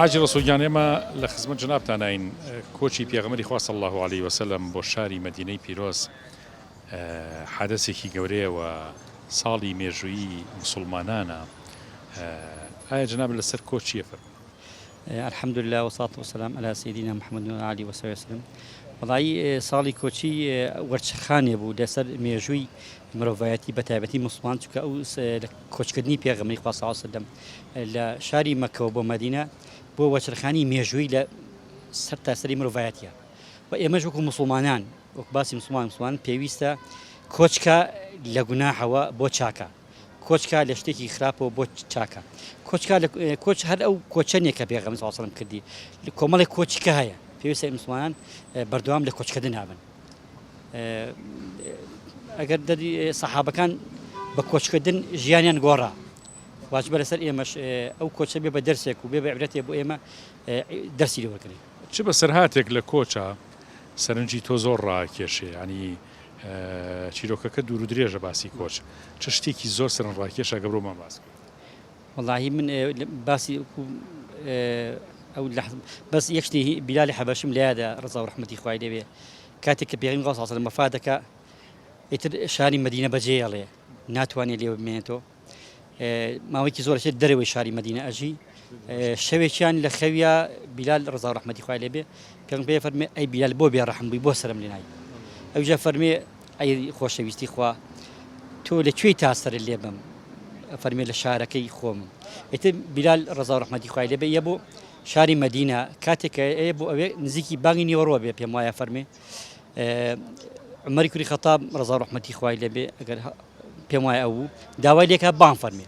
حاجی ڕسوولگیان ئێمە لە خزمەت جنابتانین کۆچی پێغەمبەری خوا صلی الله عليه وسلم بۆ شاری مەدینەی پیرۆز حادثێکی گەورەیە و ساڵی مێژوویی مسلمانانە. ئایا جناب لەسەر کۆچیە فەرموو؟ الحمد لله والصلاة والسلام على سيدنا محمد وعلى آله وصحبه وسلم. والله صالي كوتشي ورشخاني بو لسر ميجوي مرۆڤایەتی بەتایبەتی مسلمان چونکە ئەو کۆچکردنی پێغەمبەری خوا صلی الله علیه وسلم لە شاری مەککە بۆ مەدینە بۆ وەچرخانی مێژووی لە سەر تاسەری مرۆڤایەتیە و ئێمەش وەکو مسلمانان وەکو باسی مسلمان پێویستە کۆچکە لە گوناحەوە بۆ چاکە، کۆچکە لە شتێکی خراپەوە بۆ چاکە، کۆچ هەر ئەو کۆچەنێک کە پێغەمبەر صلی الله علیه وسلم کردی کۆمەڵێک کۆچکە هەیە پێویستە مسلمانان بەردەوام لە کۆچکردن هابن. ئەگەر دەری سەحابەکان بە کۆچکردن ژیانیان گۆڕا واجبە لەسەر ئێمەش ئەو کۆچە بێ بە دەرسێک و بێ بە عیبرەتێک بۆ ئێمە دەرسی لێوەرگرین. چ بە سەرهاتێک لە کۆچە سەرنجی تۆ زۆر ڕاکێشێ، ینی چیرۆکەکە دوور و درێژە باسی کۆچ، چ شتێکی زۆر سەرنج ڕاکێشە گە بڕۆمان باس کرد؟ وەڵاهی من باسی ئەو بەس یەک شتی بیلالی حەبەشیم لایەدا ڕزا و ڕەحمەتی خوای لێبێ کاتێک کە پێغەمبەری خوا صلی الله علیه وسلم وەفات دەکا ئیتر شاری مەدینە بەجێهێڵێ ناتوانێت لێوە بمێنێتەوە، ماوەیەکی زۆرەشێت دەرەوەی شاری مەدینە ئەژی شەوێکیان لە خەویا بیلال ڕزا و ڕەحمەتی خوای لێبێ پێغەمبەر پێی فەرمێ ئەی بیلال بۆ بێڕەحم بووی بۆ سرم لێنایی، ئەوجا فەرمێ ئەی خۆشەویستی خوا تۆ لەکوێی تا سەرت لێ بم؟ فەرمێ لە شارەکەی خۆم. ئیتر بیلال ڕزا و ڕەحمەتی خوای لێبێ یە بۆ شاری مەدینە کاتێک ئەیە بۆ ئەوێ نزیکی بانگی نیوەڕۆ بێ پێم وایە فەرمێ عمەری کوڕی خەتاب ڕزا و ڕەحمەتی خوای لێبێ ئەگەر پێم وایە ئەو داوای لێکا بانگ فەرمێ،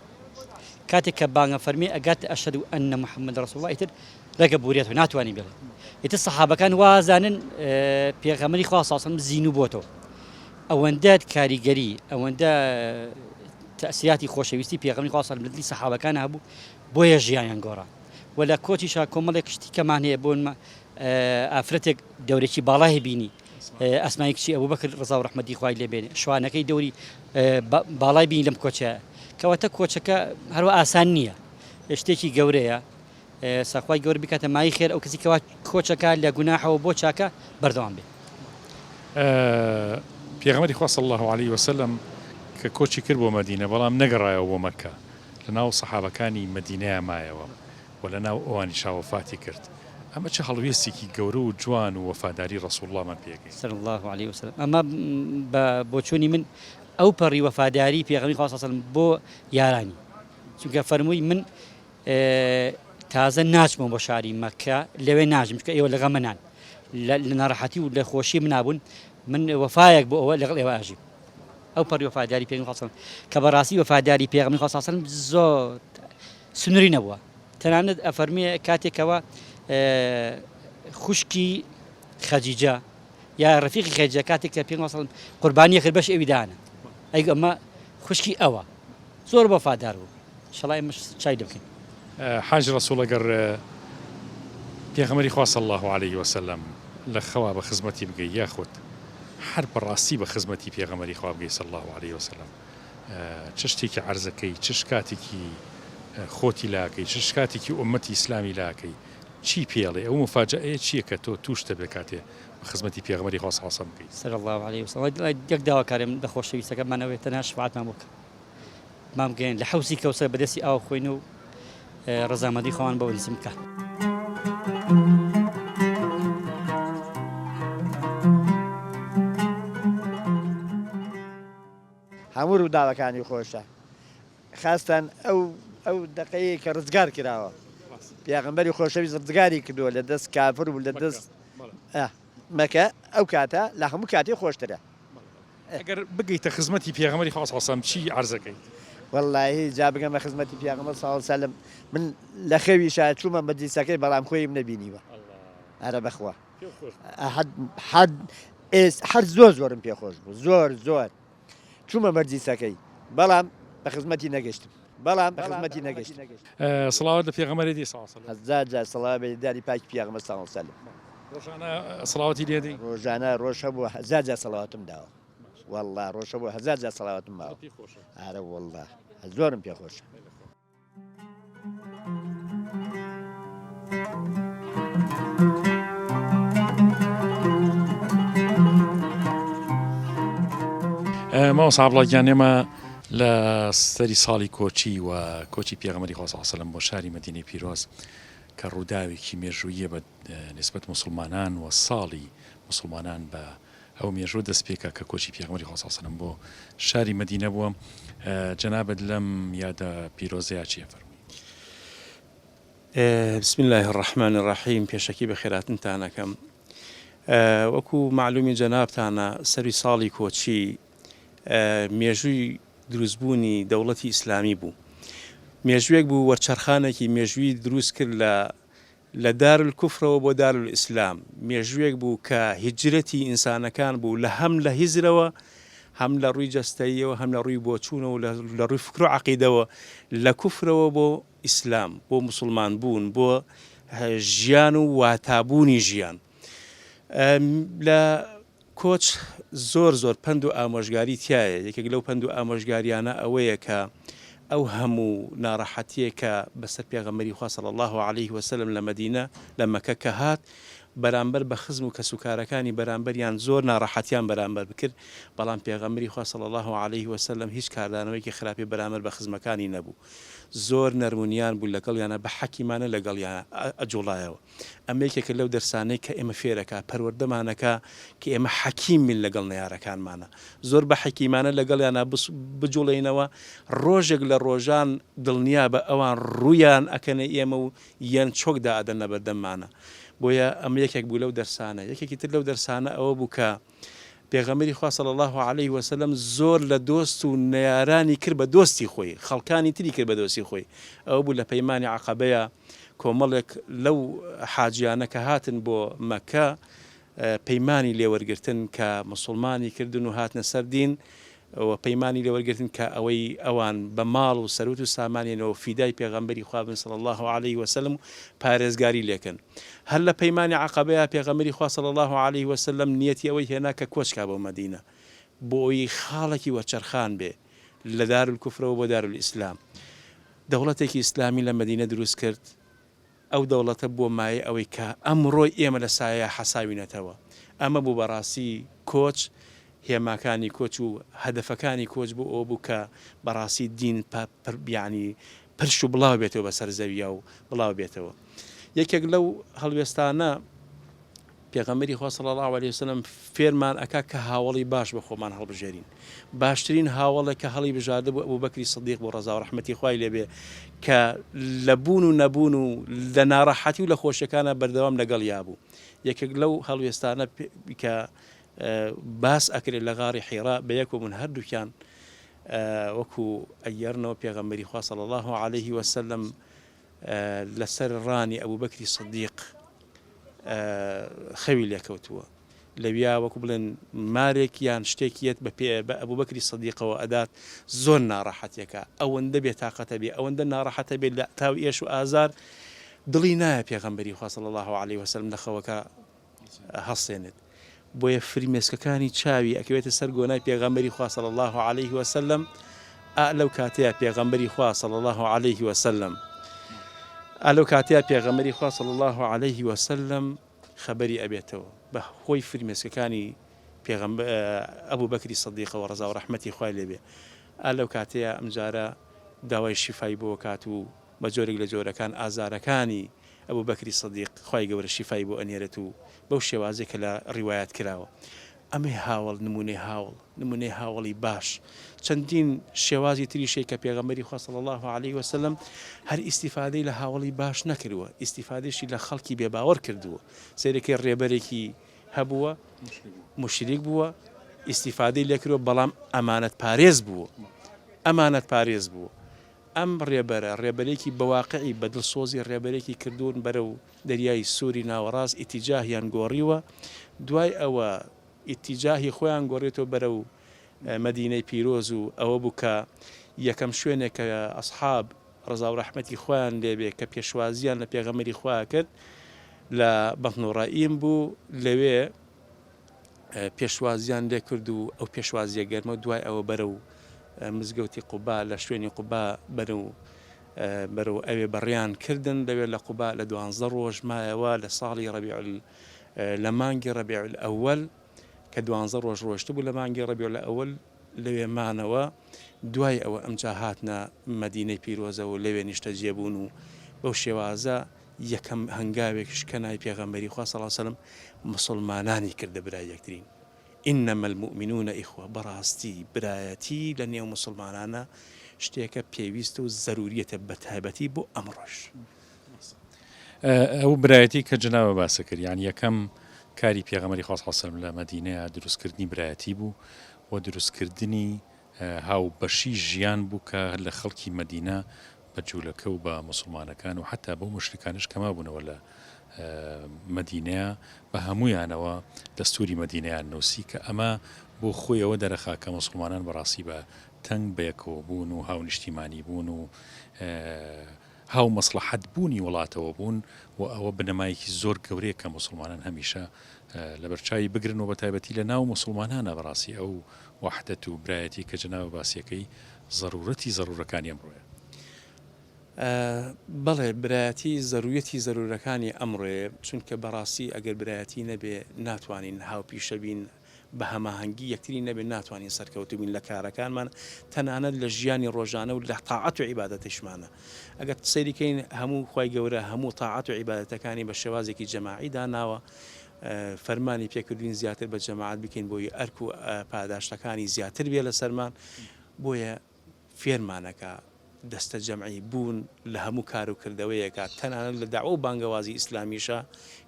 کاتێک کە بانگە فەرمێ ئەگاتە ئەشهەدو ئەنە محەممەد ڕەسوول الله ئیتر ڕێگە بورێتەوە ناتوانانی بێڵێ. ئیتر سەحابەکان وازانن پێغەمبەری خوا صلی الله علیه وسلم زیینوو بۆتەوە، ئەوەندە کاریگەری ئەوەندە تەسیراتی خۆشەویستی پێغەمبەری خوا صلی الله علیه وسلم لەدڵی سەحابەکان هەبوو بۆیە ژیانیان گۆڕا. ولا کۆچیشا کۆمەڵێک شتی کەمان هەیە بۆ ئافرەتێک دەورێکی باڵای بینی ئەسمای کچی ئەبوبەکر ڕزا و ڕەحمەتی خوای لێبێنێ شوانەکەی دەوری باڵای بینی لەم کۆچەیە کەواتە کۆچەکە هەروە ئاسان نییە، شتێکی گەورەیە ساخوای گەورە بکاتە مای خێر ئەو کەسی کەوا کۆچەکە لە گوناحەوە بۆ چاکە بەردەوام بێ. پێغەمبەری خوا صلی الله عليه وسلم کە کۆچی کرد بۆ مەدینە بەڵام نەگەڕایەوە بۆ مەککە لەناو سەحابەکانی مەدینەیە مایەوە و لەناو ئەوانی شاوەفاتی کرد. ئەمە چه هەڵوێستێکی گەورە و جوان و وەفاداری ڕەسوول اللهمان پێگەی صلی الله عليه وسلم. ئەمە بۆ چوونی من ئەو پەڕی وەفاداری پێغەمبەری خوا صلی الله عليه وسلم بۆ یارانی، چونکە فەرمووی من تازە ناچمەوە بۆ شاری مەککە لەوێ ناژم چونکە ئێوە لەگەڵ منان لە ناڕەحەتی و لە خۆشی منابوون من وەفایەک بۆ ئەوە لەگەڵ ئێوە ئاژیم. ئەو پەڕی وەفاداری پێغەمبەری خوا صلی الله علیه وسلم کە بەڕاستی وەفاداری پێغەمبەری خوا صلی الله علیه وسلم زۆر سنووری نەبووە، تەنانەت ئەفەرمێ کاتێکەوە خوشکی خەدیجە یا ڕەفیقی خەدیجە کاتێک کە پێغەمبەری صلی الله علیه وسلم قوربانی کرد بەش ئەوی دانا ئەی ئەمە خوشکی ئەوە زۆر وەفادار بوو. ئینشەڵڵا ئێمەش چای دەبکەین. حاج ڕەسوول ئەگەر پێغەمبەری خوا صلی الله عليه وسلم لە خەوا بە خزمەتی بگەی یاخود هەر بەڕاستی بە خزمەتی پێغەمبەری خوا بگەی صلی الله عليه وسلم چ شتێکی عەرزەکەی چ شکاتێکی خۆتی لاکەی چ شکاتێکی ئومەتی ئیسلامی لاکەی چی پێڵێ ئەو مفاجئەیە چییە کە تۆ توش دەبێت کاتێ بە خزمەتی پێغەمبەری خوا صلی الله علیه وسلم بکەی صلی الله عليه وسلم. یەک داواکارم لە خۆشەویستەکەمانەوەی تەنها شفاعەتمان بۆ بکە مام بگەین لە حەوزی کەوسەر بەدەستی ئاو خۆین و ڕەزامەندی خۆمان بەوە نسیم بکە. هەموو ڕووداوەکانی خۆشە خاستان ئەو دقەیە کە ڕزگار کراوە پێغەمبەری خۆشەویست ڕزگاری کردووە لە دەست کافر و لە دەست مەکە ئەو کاتە لە هەموو کاتێ خۆشترە. ئەگەر بگەیتە خزمەتی پێغەمبەری خوا صلی الله علیه وسلم چی عەرزەکەی؟ وەڵڵاهی جا بگەمە خزمەتی پێغەمبەر صلی الله علیه وسلم من لە خەویشا چوومە مەجلیسەکەی بەڵام خۆیم نەبینیوە ئەرە بەخوا هەر زۆرم پێخۆش بوو زۆر چوومە مەجلیسەکەی بەڵام بە خزمەتی نەگەشتم سڵاوات لە پێغەمبەری دی صلی الله علیه وسلم هەزار جار سڵاوات بە داری پاکی پێغەمبەر صلی الله علیه وسلم ڕۆژانە سڵاواتی لێ دەی؟ ڕۆژانە ڕۆژ هەبوو هەزار جار سڵاواتم داوە والله ڕۆژ هەبوو هەزار جار سڵاواتم ماوە ئارە والله زۆرم پێخۆشە. ماوەسا عەبدوڵڵاگیان ئێمە لە سەری ساڵی کۆچی و کۆچی پێغەمبەری خوا صلی الله علیه و سلم بۆ شاری مەدینەی پیرۆز کە ڕووداوێکی مێژوویە بە نسبەت مسلمانان و ساڵی مسلمانان بە ئەو مێژوو دەست پێکە کە کۆچی پێغەمبەری خوا صلی الله علیه و سلم بۆ شاری مەدینە بووە. جەنابەت لەم یادە پیرۆزەیە چیە فەرمووی؟ بسم الله الرحمن الرحیم. پێشەکی بە خێراتنتانەکەم. وەکو معلومی جەنابتانە سەری ساڵی کۆچی مێژووی دروستبوونی دەوڵەتی ئیسلامی بوو. مێژوویەک بوو وەرچەرخانێکی مێژووی دروست کرد لە دارولکوفرەوە بۆ دارولئیسلام. مێژوویەک بوو کە هیجرەتی ئینسانەکان بوو لە هەم لە هیزرەوە، هەم لە ڕووی جەستەییەوە، هەم لە ڕووی بۆچوونەوە، لە ڕووی فکر و عەقیدەوە لە کوفرەوە بۆ ئیسلام، بۆ مسلمان بوون، بۆ ژیان و واتابوونی ژیان. لە کۆچ زۆر پند و ئامۆژگاری تایە. یەکێک لەو پند و ئامۆژگاریانە ئەوەیە کە ئەو هەموو ناڕەحەتیە کە بەسەر پێغەمبەری خوا صلی الله علیه و سلم لە مەدینە لە مەکە کە هات، بەرامبەر بە خزم و کەسوکارەکانی بەرامبەریان زۆر ناڕەحەتیان بەرامبەر بکرد، بەڵام پێغەمبەری خوا صلی الله علیه و سلم هیچ کاردانەوەیکی خراپی بەرامبەر بە خزمەکانی نەبوو. زۆر نەرمونیان بوو لەگەڵیانە، بە حەکیمانە لەگەڵیانە ئەجوڵایەوە. ئەمە یەکێکە لەو دەرسانەی کە ئێمە فێرەکە، پەروەردەمانەکە کە ئێمە حەکیمین لەگەڵ نەیارەکانمانە، زۆر بە حەکیمانە لەگەڵیانە بجوڵێنەوە. ڕۆژێک لە ڕۆژان دڵنیا بە ئەوان ڕوویان ئەکەنە ئێمە و یەن چۆکدا ئەدەنە بەردەممانە. بۆیە ئەمە یەکێک بوو لەو دەرسانە. یەکێکی تر لەو دەرسانە ئەوە بوو کە پێغەمبەری خوا صلی الله علیه و سلم زۆر لە دۆست و نەیارانی کرد بە دۆستی خۆی، خەڵکانی تری کرد بە دۆستی خۆی. ئەوە بوو لە پەیمانی عەقەبەیە کۆمەڵێک لەو حاجیانە کە هاتن بۆ مەکە پەیمانی لێوەرگرتن کە مسلمانی کردن و هاتنە سەر دین، و پەیمانی لێوەرگرتن کە ئەوەی ئەوان بە ماڵ و سەروت و سامانێنەوە فیدای پێغەمبەری خوا بن صلی الله علیه و سلم و پارێزگاری لێکن. هەر لە پەیمانی عەقەبەیە پێغەمبەری خوا صلی الله علیه و سلم نیەتی ئەوەی هێنا کە کۆچکا بۆ مەدینە، بۆ ئەوی خاڵێکی وەرچەرخان بێ لە دارولکوفرەوە بۆ دارولئیسلام. دەوڵەتێکی ئیسلامی لە مەدینە دروست کرد. ئەو دەوڵەتە بۆ مایە ئەوەی کە ئەمڕۆی ئێمە لە سایە حەساوینەتەوە. ئەمە بوو بەڕاستی کۆچ، هێماکانی کۆچ و هەدەفەکانی کۆچ بوو ئەوە بوو کە بەڕاستی دین یعنی پرش و بڵاو بێتەوە بەسەر زەویە و بڵاو بێتەوە. یەکێک لەو هەڵوێستانە پێغەمبەری خوا صلی الله علیه و سلم فێرمان ئەکا کە هاوڵی باش بە خۆمان هەڵبژێرین. باشترین هاوڵێک کە هەڵی بژاردە بوو ئەبوبەکری سیدیق بۆ ڕەزا و ڕەحمەتی خوای لێبێ، کە لە بوون و نەبوون و لە ناڕەحەتی و لە خۆشیەکانە بەردەوام لەگەڵ یابوو. یەکێک لەو هەڵوێستانە کە باس ئەکرێت لە غاری حیرا بە یەک و من هەردووکیان وەکو ئەیەرنەوە پێغەمبەری خوا صلی الله علیه و سلم لەسەر ڕانی ئەبوبەکری سیدیق خەوی لێکەوتووە. لەویا وەکو بڵێن مارێک یان شتێکیەت بە ئەبوبەکری سیدیقەوە ئەدات، زۆر ناڕەحەتێکە، ئەوەندە بێتاقەتە بێ، ئەوەندە ناڕەحەتە بێت لە تاو ئێش و ئازار، دڵی نایە پێغەمبەری خوا صلی الله علیه و سلم لە خەوەکە هەڵسێنێت. بۆیە فریمێسکەکانی چاوی ئەکەوێتە سەر گۆنای پێغەمبەری خوا صلی الله علیه و سلم. لەو کاتەیە پێغەمبەری خوا صلی الله علیه و سلم ئەلەو کاتەیە پێغەمبەری خوا صلی الله علیه و سلم خەبەری ئەبێتەوە بە خۆی فریمێسکەکانی ئەبوبەکری سیدیقەوە ڕەزا و ڕەحمەتی خوای لێبێ. لەو کاتەیە ئەمجارە داوای شیفای بۆ کات و بە جۆرێک لە جۆرەکان ئازارەکانی ئەبوبەکری سیدیق خوای گەورە شیفای بۆ ئەنێرێت و بەو شێوازێک کە لە ڕیوایەت کراوە. ئەمەی هاوڵ نمونەی هاوڵی باش. چەندین شێوازی تریشەی کە پێغەمبەری خوا صلی الله علیه و سلم هەر ئیسیفادەی لە هاوڵی باش نەکردووە، ئیسیفادەیشی لە خەڵکی بێباوەڕ کردووە. سەیرەکەی ڕێبەرێکی هەبووە، مشریک بووە، ئیسیفادەی لێکردووە، بەڵام ئەمانەت پارێز بووە. ئەم ڕێبەرێکی بەواقعی بەدڵسۆزی ڕێبەرێکی کردوون بەرەو دەریای سووری ناوەڕاست، ئیتیجاهیان گۆڕیوە. دوای ئەوە ئیتیجاهی خۆیان گۆڕێتەوە بەرەو مەدینەی پیرۆز و ئەوە بوو کە یەکەم شوێنێک کە ئەسحاب ڕەزا و ڕەحمەتی خۆیان لێبێ کە پێشوازیان لە پێغەمبەری خوا کرد لە بەطن و ڕائیم بوو. لەوێ پێشوازیان لێ کرد و ئەو پێشوازیە گەرمە. دوای ئەوە بەرەو مزگەوتی قوبا لە شوێنی قوبا بەرەو ئەوێ بەڕیان کردن. لەوێ لە قوبا لە 12 ڕۆژ مایەوە لە ساڵی لە مانگی ڕەبیع الئەوەل کە 12 ڕۆژ ڕۆشت بوو لە مانگی ڕەبیع الئەوەل لەوێ مانەوە دوای ئەوە ئەمجا هاتنە مەدینەی پیرۆزە و لەوێ نیشتە جێبوون و بەو شێوازە یەکەم هەنگاوێکش کە نای پێغەمبەری خوا صلی الله علیه و سلم مسلمانانی کردە برای یەکترین إنما المؤمنون إخوة براستي برايتي لن يوم مسلمانانا شتێکە پێویستە و زەروریەتە بە تایبەتی بۆ ئەمڕۆژ. ئەو برایەتی کە جناوە باسە کرد یان یەکەم کاری پێغەمبەری خوا صلی الله علیه و سلم لە مەدینەیە دروستکردنی برایەتی بوو و دروستکردنی هاوبەشی ژیان بوو کە لە خەڵکی مەدینە بە جوولەکە و بە مسلمانەکان و حتا بۆ مشرکانش کەما بوونەوە لە مەدینەیە بە هەمویانەوە دەستوری مەدینەیان نووسی کە ئەمە بۆ خۆیەوە دەرەخا کە مسلمانان بەڕاستی بە تەنگ بەیەکەوە بوون و هاو نیشتیمانی بوون و هاو مەسلحەت بوونی وڵاتەوە بوون و ئەوە بنەمایەکی زۆر گەورەیە کە مسلمانان هەمیشە لە بەرچاوی بگرن و بە تایبەتی لە ناو مسلمانانە بەڕاستی ئەو وحدەت و برایەتی کە جناوە باسیەکەی زەرورەکانی ئەمڕۆیە. بەڵێ برایەتی زەرورەکانی ئەمڕۆیە چونکە بەڕاستی ئەگەر برایەتی نەبێ ناتوانین هاوپیشە بین بە هەماهەنگی یەکتری نەبێ ناتوانین سەرکەوتو بین لە کارەکانمان تەنانەت لە ژیانی ڕۆژانە و لە تاعەت و عیبادەتیشمانە ئەگەر سەیریکەین هەموو خوای گەورە هەموو تاعەت و عیبادەتەکانی بە شێوازێکی جەماعی داناوە فەرمانی پێکردوین زیاتر بە جەماعەت بکەین بۆی ئەرک و پاداشتەکانی زیاتر بێ لە سەرمان بۆیە فێرمانەکە دەستە جەمعی بوون لە هەموو کار و کردەوەیەکە تەنانەت لە داعوە و بانگەوازی ئیسلامیشە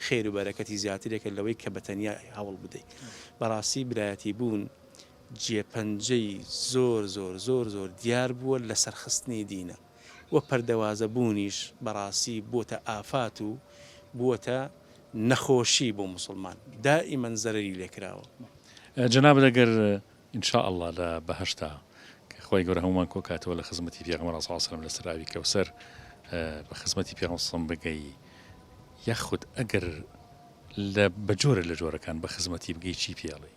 خێر و بەرەکەتی زیاترێکە لەوەی کە بەتەنیا هەوڵ بدەیت. بەڕاستی برایەتی بوون جێپەنجەی زۆر دیار بووە لە سەرخستنی دینە وە پەردەوازە بوونیش بەڕاستی بۆتە ئافات و بووەتە نەخۆشی بۆ مسلمان دائیمەن زەرەری لێکراوە. جەناب دەگەر ئینشاء الله لە بەهەشتا خۆی گەورە هەمومان کۆ کاتەوە لە خزمەتی پێغەمبەر صلی الله علیه و سلم لە سەراوی کەوسەر بە خزمەتی پێغەمبەر بگەی یاخود ئەگەر بە جۆرە لە جۆرەکان بە خزمەتی بگەی چی پێڵێ؟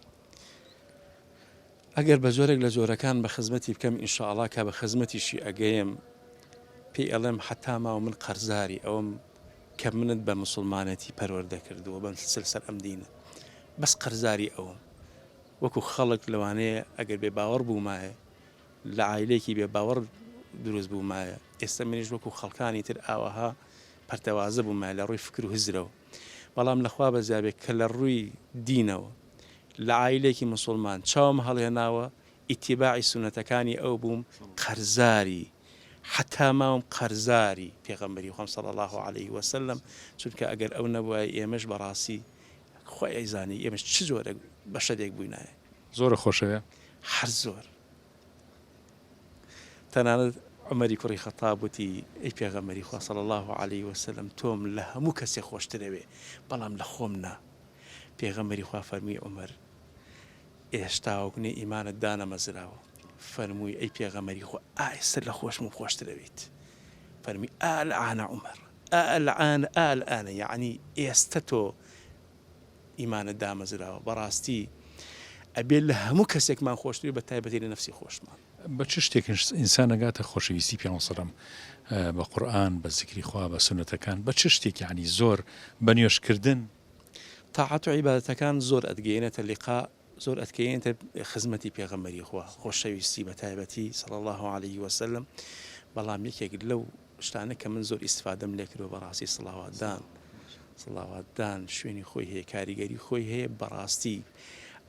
ئەگەر بە جۆرێک لە جۆرەکان بە خزمەتی بکەم ئینشاء الله کە بە خزمەتیشی ئەگەیم پێی ئەڵێم حتا ماوە من قەرزاری ئەوم کە منت بە مسلمانەتی پەروەردە کردووە بەم سلسەر ئەم دینە بەس قەرزاری ئەوم وەکو خەڵک لەوانەیە ئەگەر بێ باوەڕ بوومایە لە عایلێکی بێ باوەڕ دروست بوومایە ئێستا منیش وەکو خەڵکانی تر ئاوەها پەرتەوازە بوومایە لە ڕووی فکر و هزرەوە بەڵام لەخوا بەزیابێت کە لە ڕووی دینەوە لە عایلێکی مسلمان چاوم هەڵهێناوە ئیتیباعی سونەتەکانی ئەو بووم قەرزاری حتا ماوم قەرزاری پێغەمبەری خۆم صلی الله عليه وسلم چونکە ئەگەر ئەو نەبووە ئێمەش بەڕاستی خۆی ئەیزانی ئێمەش چ جۆرە بەشەدێک بووینایە زۆر خۆشەوە هەر زۆر تەنانەت عومەری کوڕی خەتاب وتی ئەی پێغەمبەری خوا صلی الله عليه وسلم تۆم لە هەموو کەسێک خۆشترەوێ بەڵام لە خۆم نا پێغەمبەری خوا فەرمووی عومەر ئێشتا وەکنێ ئیمانت دانەمەزراوە فەرمووی ئەی پێغەمبەری خوا ئایسر لە خۆشم خۆشترەوێت فەرمی ئالعانە عومەر ئالعانە یعنی ئێستا تۆ ئیمانت دامەزراوە بەڕاستی ئەبێ لە هەموو کەسێکمان خۆشتری بە تایبەتی لە نەفسی خۆشمان بە چ شتێک ئینسان نەگاتە خۆشەویستی پێ سەلام بە قورئان بە زیکری خوا بە سونەتەکان بە چ شتێک یعنی زۆر بە نوێشکردن تاعەت و عیبادەتەکان زۆر ئەتگەیەنێتە لیقا زۆر ئەتگەیەنێتە خزمەتی پێغەمبەری خوا خۆشەویستی بە تایبەتی صلی الله عليه وسلم بەڵام یەکێک لەو شتانە کە من زۆر ئیسفادەم لێ کردووە بەڕاستی سڵاواتدان شوێنی خۆی هەیە کاریگەری خۆی هەیە بەڕاستی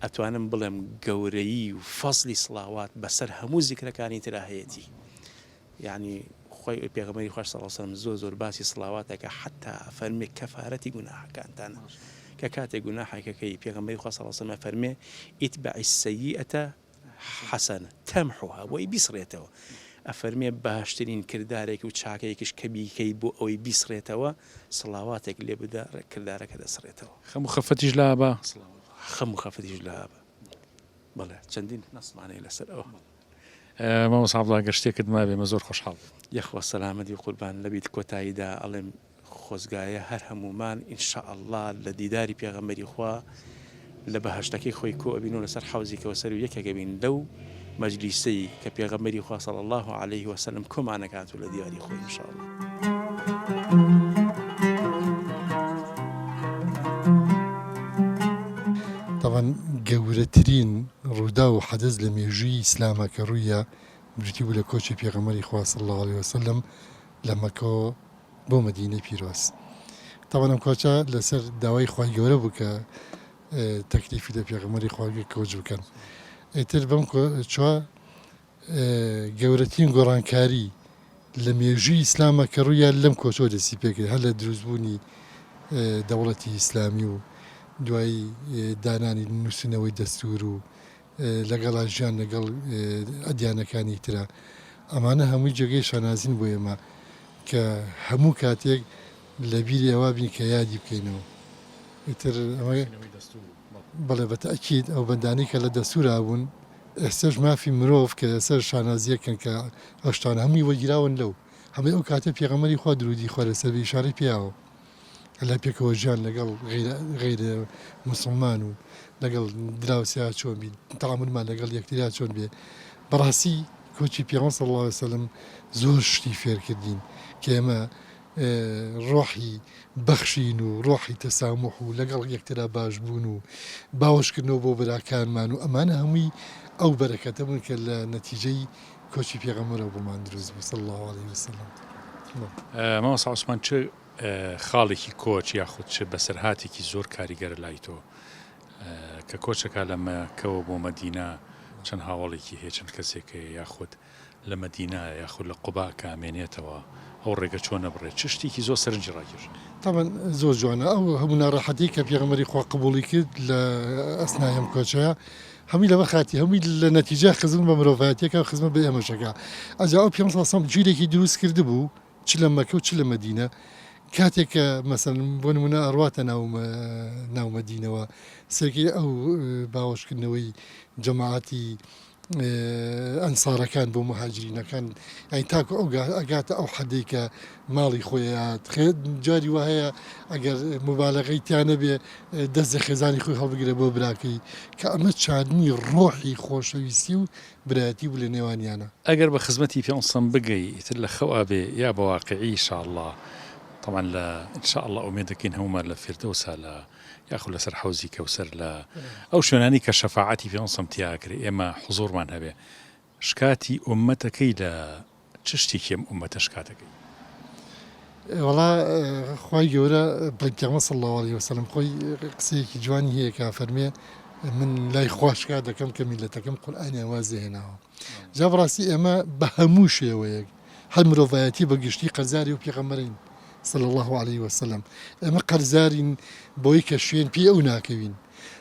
ئەتوانم بڵێم گەورەیی و فەزلی سڵاوات بەسەر هەموو زیکرەکانی ترا هەیەتی یعنی خۆی پێغەمبەری خوا صلی الله عليه وسلم زۆر باسی سڵاواتەکە حتا فەرمێ کەفارەتی گوناحەکانتانە کە کاتێک گوناحێکەکەی پێغەمبەری خوا صلی الله عليه وسلم فەرمێ ئیتبعی السەیئەتە حەسەنە تەمحوها بۆی بیسڕێتەوە ئەفەرمێ باشترین کردارێکی و چاکەیەکیش کە بیکەی بۆ ئەوەی بیسڕێتەوە سڵاواتێک لێ بدە کردارەکە دەسڕێتەوە خەموو خەفەتیش لا بە خەموو خەفەتیش لا بە بەڵێ چەندین نەسمانەی لەسەر ئەوە مامۆستا عەبدوڵڵا گەر شتێکت مابێ مە زۆر خۆشحاڵ یەخوا سەلامەتی و قوربان لەبیت کۆتاییدا ئەڵێم خۆزگایە هەر هەمومان ئینشاء الله لە دیداری پێغەمبەری خوا لە بەهەشتەکەی خۆی کۆ ئەبینەوە لەسەر حەوزی کەوسەر و یەکێکە بین لەو مەجلیسەی کە پێغەمبەری خوا صلی الله عليه وسلم کۆمانەکات و لە دیاری خۆی ئینشاء الله. طبعا گەورەترین ڕوودا و حەدەث لە مێژووی ئیسلامە کە ڕوویە بریتی بوو لە کۆچی پێغەمبەری خوا صلی الله عليه وسلم لە مەکەوە بۆ مەدینەی پیرۆز. تاوان ئەم کۆچە لەسەر داوای خوای گەورە بوو کە تەکلیفی لە پێغەمبەری خوا کۆچ بکەن. ئیتر بەم چوە گەورەترین گۆڕانکاری لە مێژووی ئیسلامە کە ڕوویە لەم کۆچۆ دەستی پێکرد هەر لە دروستبوونی دەوڵەتی ئیسلامی و دوایی دانانی نووسینەوەی دەستور و لەگەڵا ژیان لەگەڵ ئەدیانەکانی ترە ئەمانە هەمووی جێگەی شانازین بۆ ئێمە کە هەموو کاتێک لە بیری ئەوە بین کە یادی بکەینەوە. ئیتر بەڵێ بەتەئکید ئەو بەندانی کە لە دەستورا بوون ئێستش مافی مرۆڤ کە ئێسەر شانازیەکەن کە ئەشتان هەمووی وەگیراون لەو هەمووی ئەو کاتە پێغەمبەری خوا درودی خوا لەسەر بێ ئیشارەی پیاوە لە پێکەوە ژیان لەگەڵ غیرە موسڵمان و لەگەڵ دراوسیا چۆن بین تەعاملمان لەگەڵ یەکتریا چۆن بێ بەڕاستی کۆچی پێغەمبەر صلی الله علیه وسلم زۆر شتی فێرکردین کە ئێمە ڕۆحی بەخشین و ڕۆحی تەسامح و لەگەڵ یەکترا باش بوون و باوەشکردنەوە بۆ براکانمان و ئەمانە هەمووی ئەو بەرەکەتە بوون کە لە نەتیجەی کۆچی پێغەمبەرەوە بۆمان دروست بوو صلی الله عليه وسلم. مامۆستا عوسمان چ خاڵێکی کۆچ یاخود چ بەسەرهاتێکی زۆر کاریگەرە لای تۆ کە کۆچەکە لە مەکەوە بۆ مەدینە چەند هاوڵێکی هەیە چەند کەسێک یاخود لە مەدینە یاخود لە قوبا کامێنێتەوە ئەو ڕێگە چۆنە بڕێت چ شتێکی زۆر سەرنجی ڕاکێش طبعا زۆر جوانە ئەو هەموو ناڕەحەتی کە پێغەمبەری خوا قبوڵی کرد لە ئەسنای ئەم کۆچەیە هەمووی لەمە خاتی هەمووی لە نەتیجە خزم بە مرۆڤایەتیەکە خزمە بە ئێمەشەکە ئەجا ئەو پێم سەڵسەم جیرێکی دروست کرده بوو چ لە مەکە و چ لە مەدینە کاتێک کە مەسەن بۆ نمونە ئەڕواتە ناو مەدینەوە سەرکی ئەو باوەشکردنەوەی جەماعەتی ئەنسارەکان بۆ مهاجرینەکان ئەی تاکو ئەو ئەگاتە ئەو حەدەی کە ماڵی خۆیات جاری وهەیە ئەگەر مبالەغەی تیانە بێ دەست لە خێزانی خۆی هەڵبگرێ بۆ براکەی کە ئەمە چاندنی ڕۆحی خۆشەویستی و برایەتی بوو لە نێوانیانە. ئەگەر بە خزمەتی پێم بگەی ئیتر لە خەوا بێ یا بە واقعی ئینشاءالله طبعا لا إن شاء الله أميدكين هما لفردوسا لا يأخذ لسر حوزي كوسر لا أو شناني كشفاعتي في أنصم تياكري إما حضور من هبه شكاتي أمتك لا تشتكي أمة شكاتك والله خوي جورا بلكي صلى الله عليه وسلم خوي قصيك جواني هي كافرمية من لا يخواش كذا كم كميلتكم قرآن وازه هنا جاب راسي أما بهموش وياك هل مروفياتي بقشتي قرزاري وبيغمرين صلى الله عليه وسلم اما قرزارين بويك شوين بي او ناكوين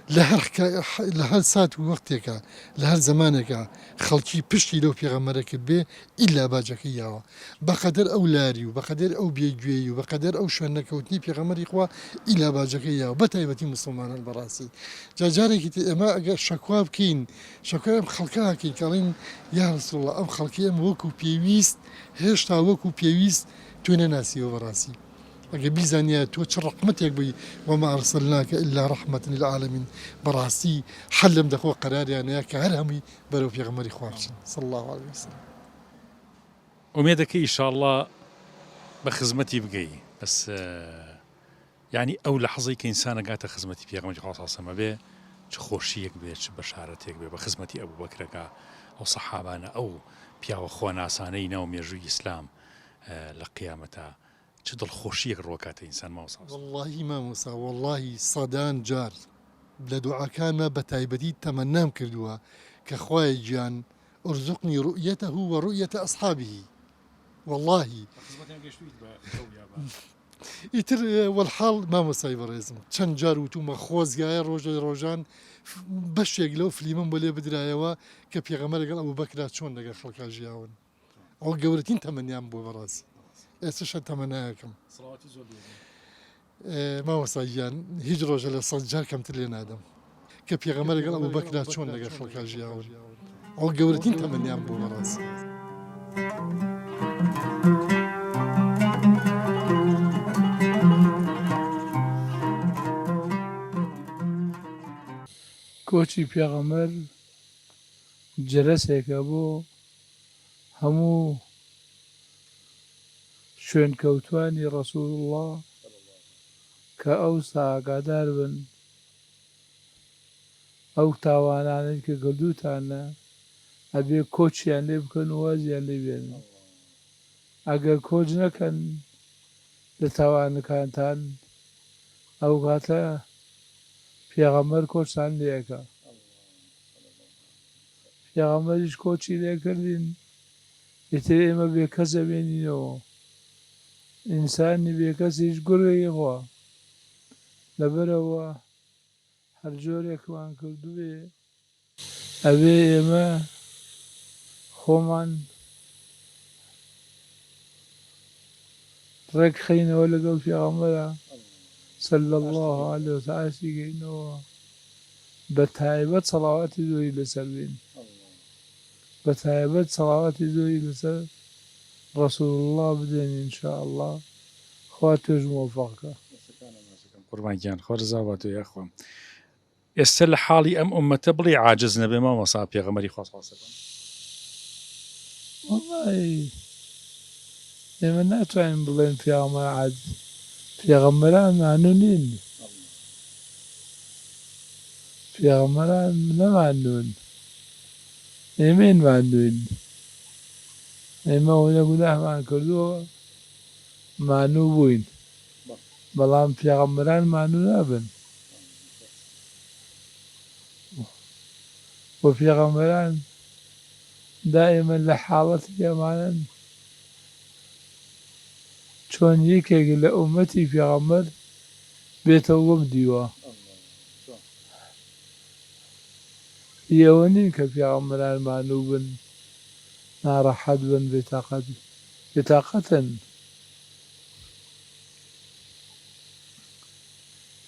لهر سات وقتك لهر زمانك خلقي بشتي لو بيغمرك بي الا باجك اياه بقدر او لاري وبقدر او بيجوي وبقدر او شنك وتني بيغمر اخوا الا باجك اياه بتايبتي مسلمان البراسي جاجارك اما شكوا بكين شكوا خلقها كين قالين يا رسول الله ام خلقي ام وكو بيويست هشتا وكو بيويست تونا ناسي وبراسي اگه بیزانیا تو چه رحمتك بي وما ارسلناك الا رحمة للعالمين براسي حلم دخو قرار يعني كهرهمي برو في غمر خوارشن صلى الله عليه وسلم. أميدك إن شاء الله بخزمتي بقي بس يعني أو لحظة كإنسان قاعد خزمتي في غمر خوارشن صلى الله عليه خوشيك بي بشارتك بي بخزمتي أبو بكر أو صحابانا أو بيا وخوانا عسانين أو ميرجو إسلام لقيامته شد الخوشيك الروكات إنسان ما وصل والله ما موسى والله صدان جار لدعاء كان ما بتايبدي تمنام كردوا كخواي جان ارزقني رؤيته ورؤية أصحابه والله يتر والحال ما مصايب رئيسم چند جار وتو مخوز جاي روجان باش يقلو فليمن بولي بدرايوا كبيغمر قال أبو بكر شون لقى خلق جاون أو جورتين تمنيام بو براسي إيش تمناكم صلواتي زول ما وصيان هجروا جل صجار كم تلين آدم كبيغمر قال أبو بكر شون لقى خلق جاون أو جورتين تمنيام بو براسي کۆچی پێغەمبەر جەلەسێکە بۆ هەموو شوێنکەوتوانی ڕەسوول الله کە ئەوسا ئاگادار بن ئەو تاوانانەی کە کردوتانە ئەبێ کۆچیان لێ بکەن و وازیان لێ بێنن ئەگەر کۆچ نەکەن لە تاوانەکانتان ئەو کاتە پێغەمبەر کۆچتان لێەکە پێغەمبەریش کۆچی لێکردین ئیتر ئێمە بێکەس ئەبێنینەوە ئینسانی بێکەسیش گوڕێی خوا لەبەرەوە هەر جۆرێکمان کردووێ ئەبێ ئێمە خۆمان ڕێک خەینەوە لەگەڵ پێغەمبەرە صلی الله عليه وسلم ئاسی گەینەوە بە تایبەت سەڵاواتی زۆری لەسەر بین بە تایبەت سەڵاواتی زۆری لەسەر ڕەسوول الله بدەین ئینشاء الله خوا توێژ موفەقکە قوربانگیان خۆ ڕزاوات و یاخوام ئێستا لە حاڵی ئەم ئومەتە بڵێ عاجز نەبێ مامۆستا پێغەمبەری خوا صلی الله علیه وسلم وەڵی ئێمە ناتوانین بڵێن پێغەمبەر عاجز پێغەمبەران مانوو نین پێغەمبەران نەمانوون ئێمەین مانووین ئێمە هەولە گوناحمان کردووە مانوو بووین بەڵام پێغەمبەران مانوو نابن بۆ پێغەمبەران دائما لە حاڵەتی ئەمانن چۆن یەکێک لە ئومەتی پێغەمبەر بێتەوە وەک دیوە ئێوە نین کە پێغەمبەران مانوو بن ناڕەحەت بن بێتاقەتن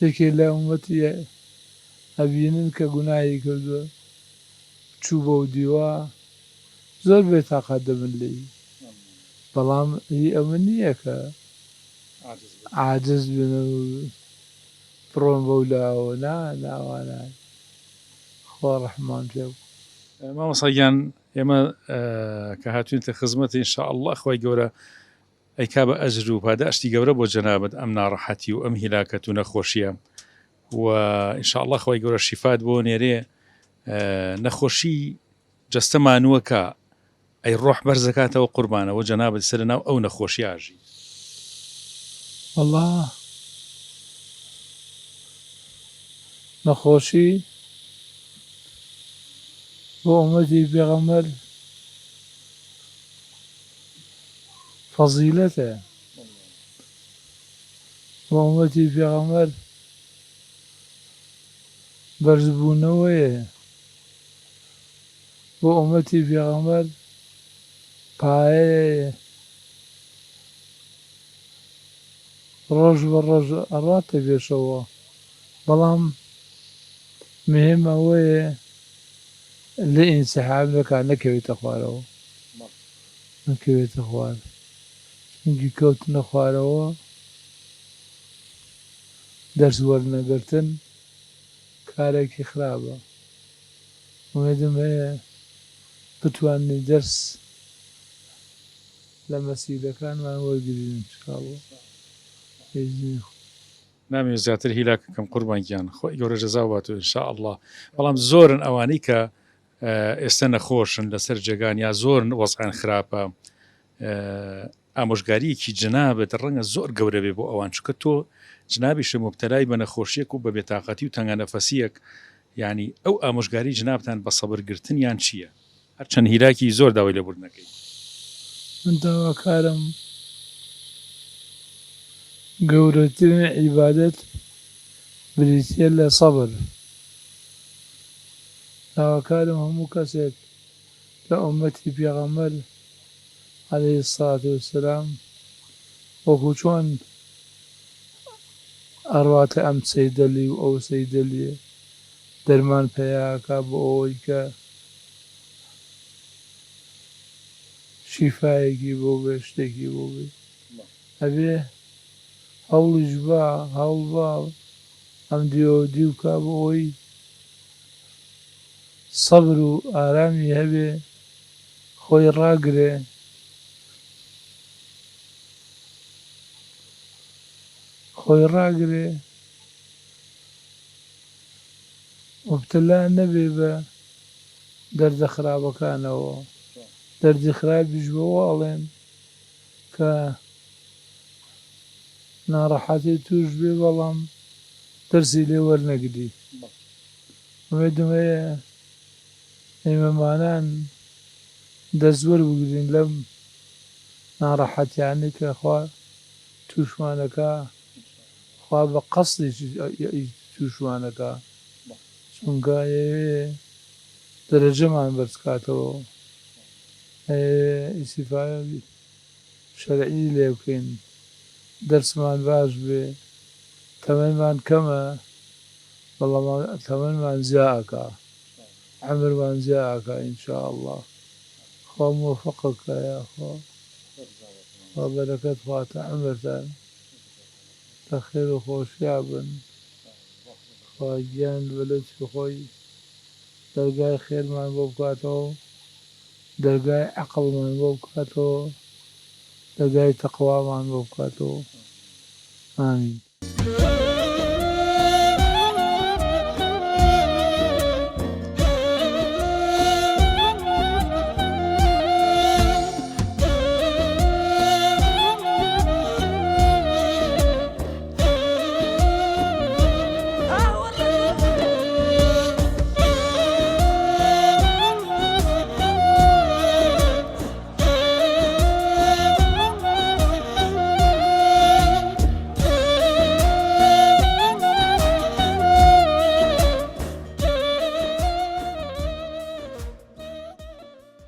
یەکێک لە ئومەتی ئەبینن کە گوناهی کردووە چوو بەو دیوە زۆر بێتاقەت دەبن لێی بەڵام ئەمە نییە کە عاجز بن و بڕۆن بەو لاوە ناوانە خوا ڕەحمان پێ بکە مامۆستاگیان ئێمە کە هاتوینتە خزمەت ئینشاء الله خوای گەورە ئەیکا بە ئەجر و پاداشتی گەورە بۆ جەنابەت ئەم ناڕەحەتی و ئەم هیلاکەت و نەخۆشیە و ئینشاء الله خوای گەورە شیفات بۆ نێرێ نەخۆشی جەستە مانووەکە ئەی ڕۆح بەرزەکاتەوە قوربانەوە جەنابەت سەر ناو ئەو نەخۆشی ئاژی والله نەخۆشی بۆ ئومەتی پێغەمبەر فەزیلەتە بۆ ئومەتی پێغەمبەر بەرزبوونەوەیە بۆ ئومەتی پێغەمبەر پایەیە ڕۆژ بە ڕۆژ ئەڕاتە پێشەوە بەڵام مهم ئەوەیە لە ئینسحاب نەکەوێتە خوارەوە نەکەوێتە خوار چونکی کەوتنە خوارەوە دەرس وەرنەگرتن کارێکی خراپە ومێدم هەیە بتوانین دەرس لە مەسیلەکانمان وەرگرین انشاءالله بإذن نامێ زیاتر هیلاکەکەم قوربانگیان خۆی گەورە جەزاوات و ئینشاء الله بەڵام زۆرن ئەوانەی کە ئێستا نەخۆشن لەسەر جێگان یا زۆر وەزعیان خراپە ئامۆژگاریەکی جەنابەت ڕەنگە زۆر گەورە بێ بۆ ئەوان چکە تۆ جنابیشە مبتەلای بە نەخۆشیەک و بە بێتاقەتی و تەنگانەفەسیەک یعنی ئەو ئامۆژگاری جنابتان بە سەبرگرتنیان چییە هەرچەند هیلاکی زۆر داوای لەبوردنەکەی من داواکارم گەورەترین عیبادەت بریتیە لە سەبر داواکارم هەموو کەسێک لە ئومەتی پێغەمبەر عەلەیهی السەڵاتو وەسسەلام وەکو چۆن ئەڕواتە ئەم سەیدەلی و ئەو سەیدەلیە دەرمان پێیاکا بۆ ئەوەی کە شیفایەکی بۆ بێ شتێکی بۆ بێ ئەبێ هەوڵیش بە هەوڵ بە ئەم دیوە بکا بۆ ئەوەی سەبر و ئارامی هەبێ خۆی ڕاگرێ مبتلا نەبێ بە دەردە خراپەکانەوە دەردی خراپیش بەوە ئەڵێن کە ناڕەحەتی توش بێ بەڵام دەرسی لێ وەرنەگری ئومێدم هەیە ئێمەمانان دەست وەربگرین لەم ناڕەحەتیانەی کە خوا تووشمانەکە خوا بە قەسدێکی تووشمانەکە چونکە دەرەجەمان بەرز کاتەوە ئیسیفای شەرعی لێ بکەین دەرسمان باش بێ تەمەنمان کەمە بەڵام تەمەنمان زیادەکە عەمرمان زیادەکە ئینشاءالله خوا موفقەکە یا خوا بەرەکەت خواتە عەمرتان لە خێر و خۆشیا بن خوا گیان بە لەتفی خۆی دەرگای خێرمان بۆ بکاتەوە دەرگای عەقڵمان بۆ بکاتەوە دەرگای تەقوامان بۆ بکاتەوە ئامین